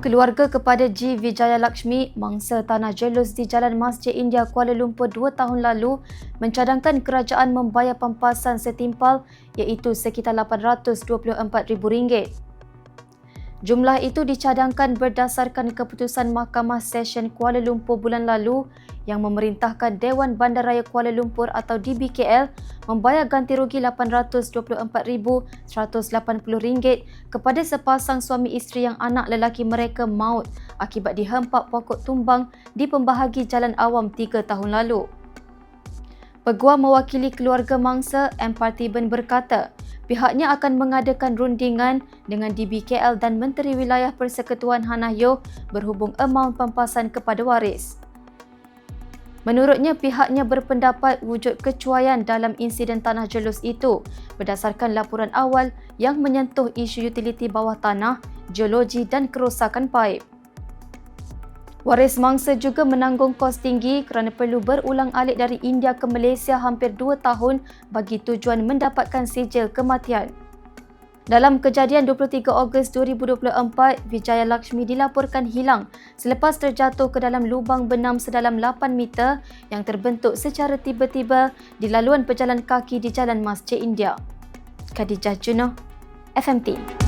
Keluarga kepada G. Vijaya Lakshmi, mangsa tanah jelus di Jalan Masjid India, Kuala Lumpur 2 tahun lalu mencadangkan kerajaan membayar pampasan setimpal iaitu sekitar RM824,000. Jumlah itu dicadangkan berdasarkan keputusan Mahkamah Session Kuala Lumpur bulan lalu yang memerintahkan Dewan Bandaraya Kuala Lumpur atau DBKL membayar ganti rugi RM824,180 kepada sepasang suami isteri yang anak lelaki mereka maut akibat dihempak pokok tumbang di pembahagi jalan awam 3 tahun lalu. Peguam mewakili keluarga mangsa, M. Parthiban berkata, pihaknya akan mengadakan rundingan dengan DBKL dan Menteri Wilayah Persekutuan Hannah Yeoh berhubung amaun pampasan kepada waris. Menurutnya, pihaknya berpendapat wujud kecuaian dalam insiden tanah jelus itu berdasarkan laporan awal yang menyentuh isu utiliti bawah tanah, geologi dan kerosakan paip. Waris mangsa juga menanggung kos tinggi kerana perlu berulang-alik dari India ke Malaysia hampir 2 tahun bagi tujuan mendapatkan sijil kematian. Dalam kejadian 23 Ogos 2024, Vijaya Lakshmi dilaporkan hilang selepas terjatuh ke dalam lubang benam sedalam 8 meter yang terbentuk secara tiba-tiba di laluan pejalan kaki di Jalan Masjid India. Khadijah Junoh, FMT.